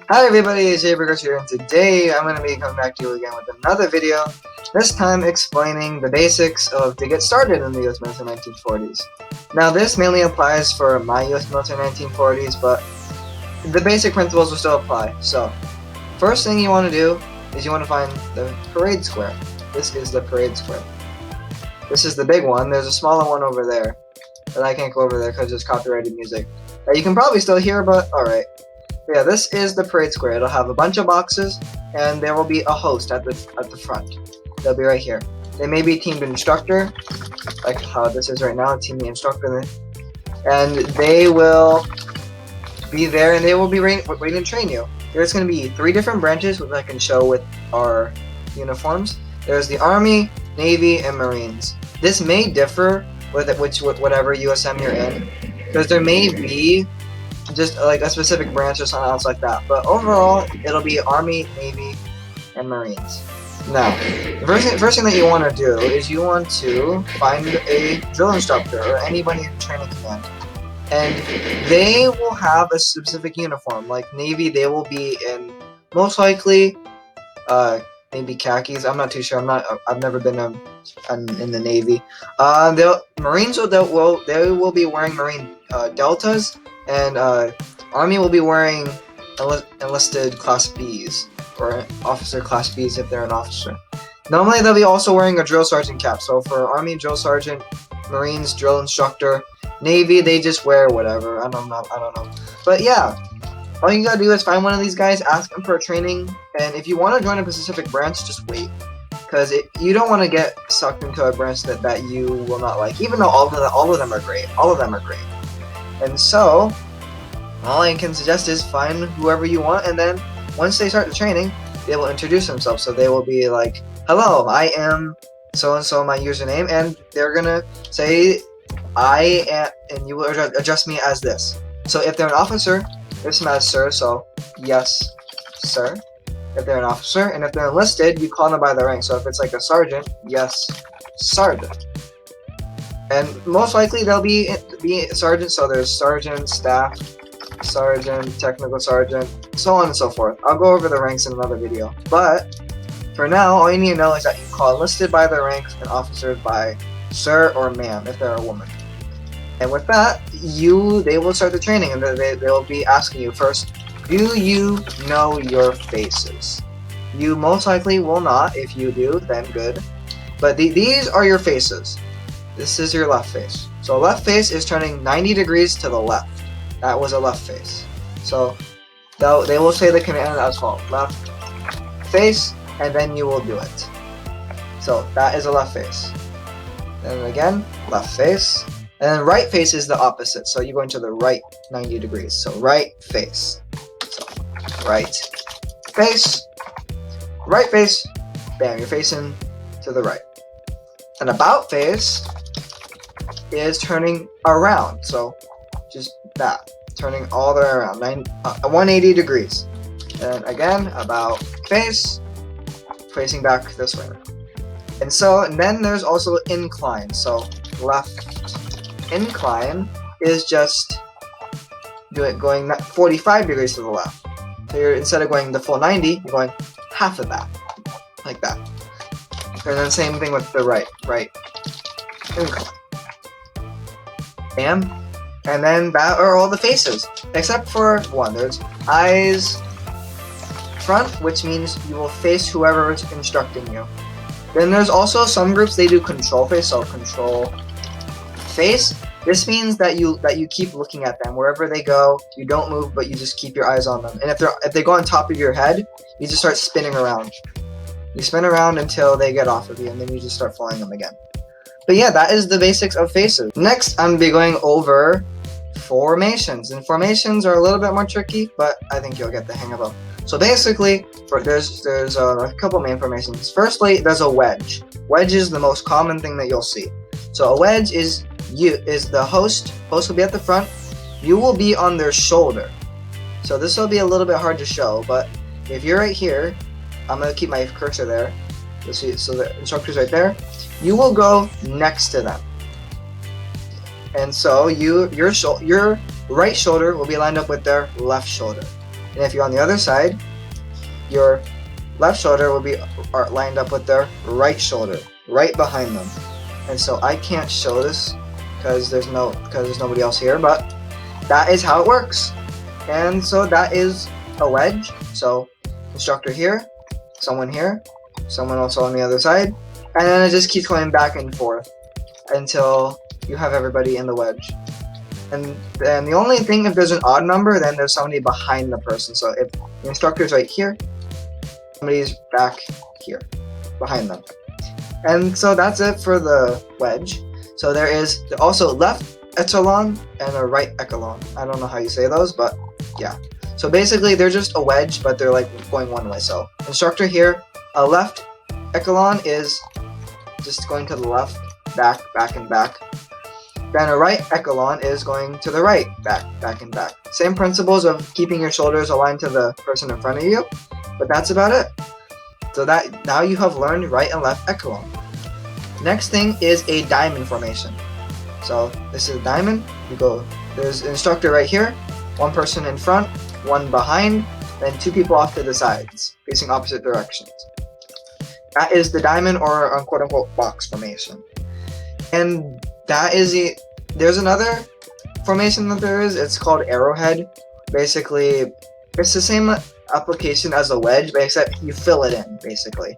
Hi everybody, it's Jayburgers here, and today I'm going to be coming back to you again with another video, this time explaining the basics of to get started in the US military 1940s. Now this mainly applies for my US military 1940s, but the basic principles will still apply. So, first thing you want to do is you want to find the parade square. This is the parade square. This is the big one. There's a smaller one over there, but I can't go over there because it's copyrighted music that you can probably still hear, but alright. Yeah, this is the parade square. It'll have a bunch of boxes, and there will be a host at the front. They'll be right here. They may be teamed instructor, like how this is right now, team the instructor, and they will be there, and they will be ready to train you. There's going to be 3 different branches, which I can show with our uniforms. There's the Army, Navy, and Marines. This may differ with whatever USM you're in, because there may be just like a specific branch or something else like that. But overall, it'll be Army, Navy, and Marines. Now, the first thing that you want to do is you want to find a drill instructor or anybody in training command. And they will have a specific uniform. Like Navy, they will be in most likely maybe khakis. I'm not too sure. I've never been in the Navy. Marines they will be wearing Marine deltas. And Army will be wearing enlisted Class Bs, or officer Class Bs if they're an officer. Normally they'll be also wearing a drill sergeant cap. So for Army, drill sergeant, Marines, drill instructor, Navy, they just wear whatever. I don't know. But yeah, all you gotta do is find one of these guys, ask them for a training, and if you want to join a specific branch, just wait. Because you don't want to get sucked into a branch that you will not like, even though all of them are great. All of them are great. And so, all I can suggest is find whoever you want, and then once they start the training, they will introduce themselves. So they will be like, "Hello, I am so-and-so, my username," and they're gonna say, "I am," and you will address me as this. So if they're an officer, address them as sir, so yes, sir. If they're an officer, and if they're enlisted, you call them by their rank. So if it's like a sergeant, yes, sergeant. And most likely they'll be sergeant, so there's sergeant, staff, sergeant, technical sergeant, so on and so forth. I'll go over the ranks in another video. But for now, all you need to know is that you call enlisted by their ranks and officers by sir or ma'am if they're a woman. And with that, they will start the training, and they'll be asking you first, do you know your faces? You most likely will not. If you do, then good. But these are your faces. This is your left face. So left face is turning 90 degrees to the left. That was a left face. So they will say the command as well. Left face, and then you will do it. So that is a left face. Then again, left face. And then right face is the opposite. So you're going to the right 90 degrees. So right face. So right face. Right face. Bam, you're facing to the right. An about face is turning around, so just that, turning all the way around, 180 degrees. And again, about face, facing back this way. And then there's also incline. So left incline is just going 45 degrees to the left. So instead of going the full 90, you're going half of that, like that. And then same thing with the right incline. Bam. And then that are all the faces, except for one. There's eyes front, which means you will face whoever is instructing you. Then there's also some groups, they do control face, so control face. This means that you keep looking at them wherever they go. You don't move, but you just keep your eyes on them. And if they go on top of your head, you just start spinning around. You spin around until they get off of you, and then you just start flying them again. But yeah, that is the basics of faces. Next, I'm going to be going over formations. And formations are a little bit more tricky, but I think you'll get the hang of them. So basically, there's a couple main formations. Firstly, there's a wedge. Wedge is the most common thing that you'll see. So a wedge is the host. Host will be at the front. You will be on their shoulder. So this will be a little bit hard to show, but if you're right here, I'm going to keep my cursor there. You'll see, so the instructor's right there. You will go next to them. And so your right shoulder will be lined up with their left shoulder. And if you're on the other side, your left shoulder will be lined up with their right shoulder, right behind them. And so I can't show this because there's nobody else here, but that is how it works. And so that is a wedge. So instructor here, someone also on the other side, and then it just keeps going back and forth until you have everybody in the wedge. And then the only thing, if there's an odd number, then there's somebody behind the person. So if the instructor's right here, somebody's back here behind them. And so that's it for the wedge. So there is also left echelon and a right echelon. I don't know how you say those, but yeah. So basically they're just a wedge, but they're like going one way. So instructor here, a left echelon is just going to the left, back, and back. Then a right echelon is going to the right, back, and back. Same principles of keeping your shoulders aligned to the person in front of you, but that's about it. So that now you have learned right and left echelon. Next thing is a diamond formation. So this is a diamond. There's an instructor right here, one person in front, one behind, then two people off to the sides, facing opposite directions. That is the diamond or quote-unquote box formation. And that is there's another formation that there is. It's called arrowhead. Basically, it's the same application as a wedge, but except you fill it in, basically.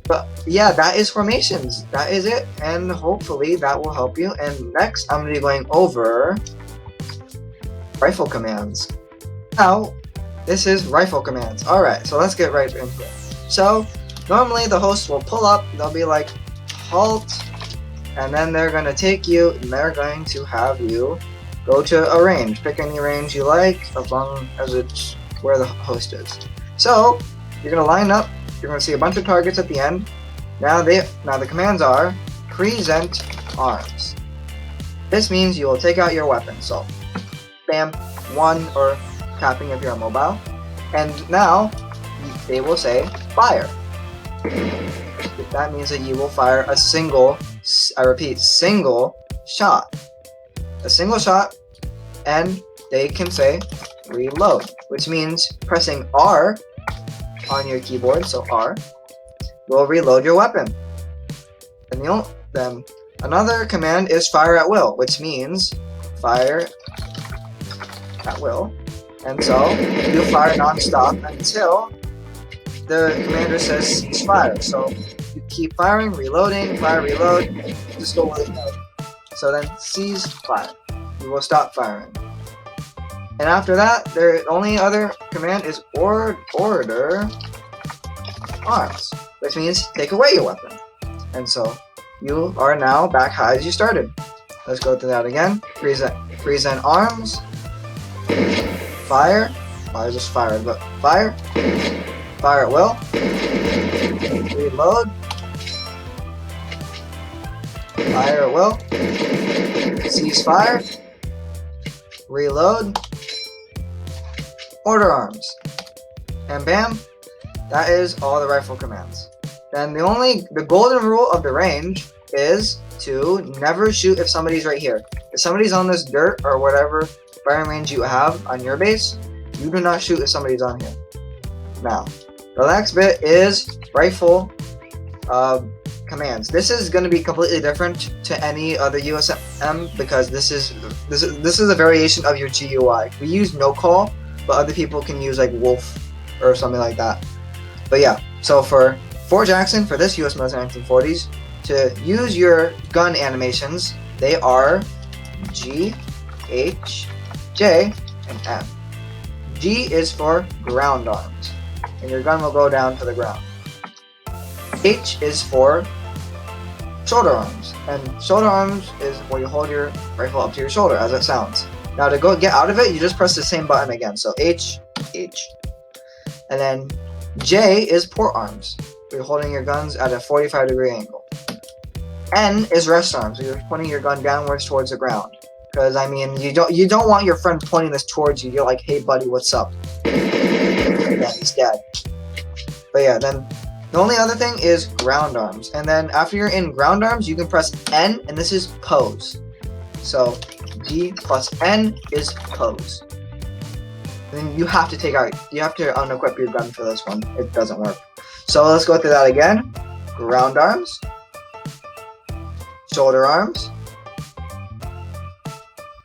But yeah, that is formations. That is it, and hopefully that will help you. And next, I'm going to be going over rifle commands. Now, this is rifle commands. Alright, so let's get right into it. So, normally the host will pull up, they'll be like, halt, and then they're going to take you, and they're going to have you go to a range. Pick any range you like, as long as it's where the host is. So, you're going to line up, you're going to see a bunch of targets at the end. Now the commands are, present arms. This means you will take out your weapon, so, bam, one, or tapping if you're mobile. And now, they will say, fire. That means that you will fire a single, I repeat, single shot. A single shot, and they can say reload, which means pressing R on your keyboard, so R, will reload your weapon. And then another command is fire at will, which means fire at will. And so you fire non-stop until the commander says cease fire. So you keep firing, reloading, fire, reload, just go with it. So then cease fire. You will stop firing. And after that, the only other command is order arms, which means take away your weapon. And so you are now back high as you started. Let's go through that again. Present arms. Fire. I just fired, but fire. Fire at will. Reload. Fire at will. Cease fire. Reload. Order arms. And bam, that is all the rifle commands. Then the golden rule of the range is to never shoot if somebody's right here. If somebody's on this dirt or whatever firing range you have on your base, you do not shoot if somebody's on here. Now, the next bit is rifle commands. This is going to be completely different to any other USM because this is a variation of your GUI. We use no call, but other people can use like wolf or something like that. But yeah, so for Fort Jackson, for this US military 1940s, to use your gun animations, they are G, H, J, and M. G is for ground arms, and your gun will go down to the ground. H is for shoulder arms, and shoulder arms is where you hold your rifle up to your shoulder, as it sounds. Now to get out of it, you just press the same button again, so H, H. And then J is port arms, where you're holding your guns at a 45-degree angle. N is rest arms, where you're pointing your gun downwards towards the ground. Because, I mean, you don't want your friend pointing this towards you. You're like, hey buddy, what's up? Yeah, he's dead. But yeah, then the only other thing is ground arms. And then after you're in ground arms, you can press N, and this is pose. So G plus N is pose. then you have to unequip your gun for this one. It doesn't work. So let's go through that again. Ground arms, shoulder arms,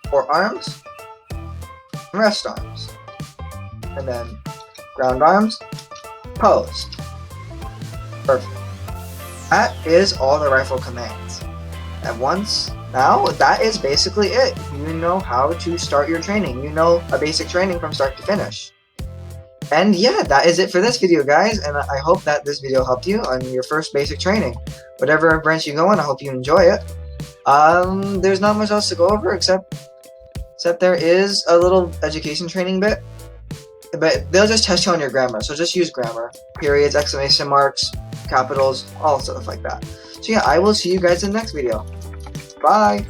forearms, rest arms, and then ground arms, pose. Perfect. That is all the rifle commands. Now that is basically it. You know how to start your training. You know a basic training from start to finish. And yeah, that is it for this video, guys, and I hope that this video helped you on your first basic training. Whatever branch you go in, I hope you enjoy it. There's not much else to go over except there is a little education training bit, but they'll just test you on your grammar, so just use grammar. Periods, exclamation marks, capitals, all stuff like that. So yeah, I will see you guys in the next video. Bye!